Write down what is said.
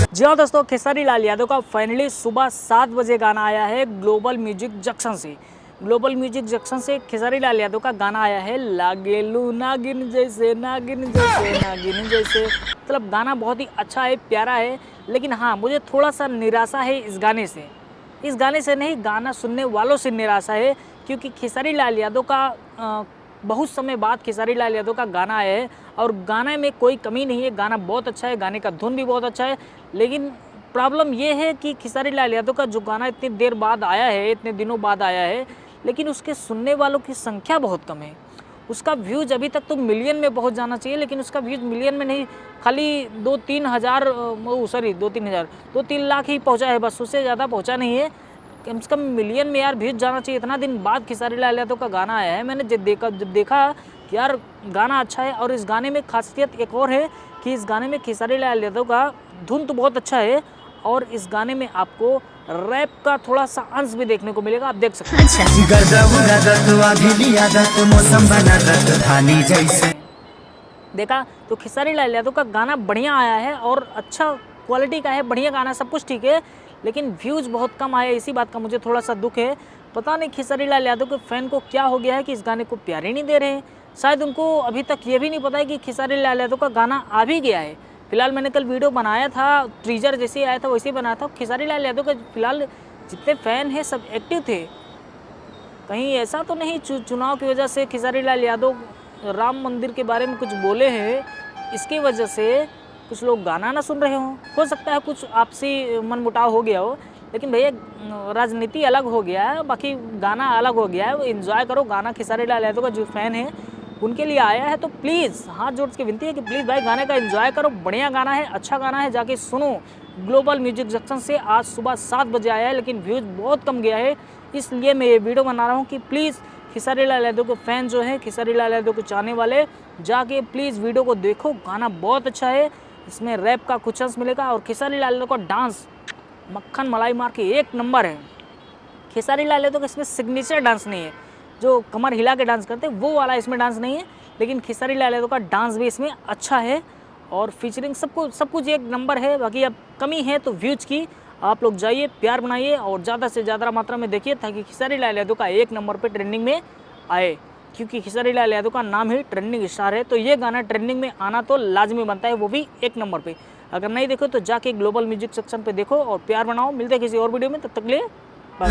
जी हाँ दोस्तों, खेसारी लाल यादव का फाइनली सुबह 7 बजे गाना आया है ग्लोबल म्यूजिक जंक्शन से। ग्लोबल म्यूजिक जंक्शन से खेसारी लाल यादव का गाना आया है लागेलू नागिन जैसे नागिन जैसे नागिन जैसे। मतलब गाना बहुत ही अच्छा है, प्यारा है, लेकिन हाँ मुझे थोड़ा सा निराशा है इस गाने से। इस गाने से नहीं, गाना सुनने वालों से निराशा है, क्योंकि खेसारी लाल यादव का बहुत समय बाद खेसारी लाल यादव का गाना आया है और गाने में कोई कमी नहीं है। गाना बहुत अच्छा है, गाने का धुन भी बहुत अच्छा है, लेकिन प्रॉब्लम ये है कि खेसारी लाल यादव का जो गाना इतनी देर बाद आया है, इतने दिनों बाद आया है, लेकिन उसके सुनने वालों की संख्या बहुत कम है। उसका व्यूज अभी तक तो मिलियन में पहुंच जाना चाहिए, लेकिन उसका व्यूज मिलियन में नहीं, खाली 2-3 हज़ार, सॉरी 2-3 हज़ार, 2-3 लाख ही पहुंचा है बस, उससे ज़्यादा पहुंचा नहीं है। कम से कम मिलियन में यार व्यूज जाना चाहिए। इतना दिन बाद खेसारी लाल यादव का गाना आया है, मैंने जब देखा कि यार गाना अच्छा है। और इस गाने में खासियत एक और है कि इस गाने में खेसारी लाल यादव का धुन तो बहुत अच्छा है, और इस गाने में आपको रैप का थोड़ा सा अंश भी देखने को मिलेगा, आप देख सकते हैं। देखा तो खेसारी लाल यादव का गाना बढ़िया आया है और अच्छा क्वालिटी का है, बढ़िया गाना, सब कुछ ठीक है, लेकिन व्यूज़ बहुत कम आए। इसी बात का मुझे थोड़ा सा दुख है। पता नहीं खेसारी लाल यादव के फ़ैन को क्या हो गया है कि इस गाने को प्यार ही नहीं दे रहे हैं। शायद उनको अभी तक ये भी नहीं पता है कि खेसारी लाल यादव का गाना आ भी गया है। फिलहाल मैंने कल वीडियो बनाया था, टीजर जैसे आया था वैसे ही बनाया था। खेसारी लाल यादव के फिलहाल जितने फ़ैन हैं सब एक्टिव थे। कहीं ऐसा तो नहीं चुनाव की वजह से खेसारी लाल यादव राम मंदिर के बारे में कुछ बोले हैं, इसकी वजह से कुछ लोग गाना ना सुन रहे हों। हो सकता है कुछ आपसी मनमुटाव हो गया हो, लेकिन भैया राजनीति अलग हो गया है, बाकी गाना अलग हो गया है। एंजॉय करो गाना। खेसारी लाल यादव का जो फ़ैन है उनके लिए आया है, तो प्लीज़ हाथ जोड़ के विनती है कि प्लीज़ भाई गाने का एंजॉय करो। बढ़िया गाना है, अच्छा गाना है, जाके सुनो। ग्लोबल म्यूजिक जंक्शन से आज सुबह 7 बजे आया है, लेकिन व्यूज़ बहुत कम गया है, इसलिए मैं ये वीडियो बना रहा हूँ कि प्लीज़ खेसारी लाल यादव के फ़ैन जो हैं, खेसारी लाल यादव को चाहने वाले, जाके प्लीज़ वीडियो को देखो। गाना बहुत अच्छा है, इसमें रैप का कुछ अंश मिलेगा, और खेसारी लाल यादव का डांस मक्खन मलाई मार के एक नंबर है। खेसारी लाल यादव का इसमें सिग्नेचर डांस नहीं है, जो कमर हिला के डांस करते हैं वो वाला इसमें डांस नहीं है, लेकिन खेसारी लाल यादव का डांस भी इसमें अच्छा है, और फीचरिंग सब कुछ एक नंबर है। बाकी अब कमी है तो व्यूज की, आप लोग जाइए, प्यार बनाइए और ज़्यादा से ज़्यादा मात्रा में देखिए, ताकि खेसारी लाल यादव का एक नंबर पर ट्रेंडिंग में आए, क्योंकि खेसारी लाल यादव का नाम ही ट्रेंडिंग स्टार है। तो ये गाना ट्रेंडिंग में आना तो लाजमी बनता है, वो भी एक नंबर पे। अगर नहीं देखो तो जाके ग्लोबल म्यूजिक सेक्शन पे देखो और प्यार बनाओ। मिलते हैं किसी और वीडियो में, तब तक लिए बाय।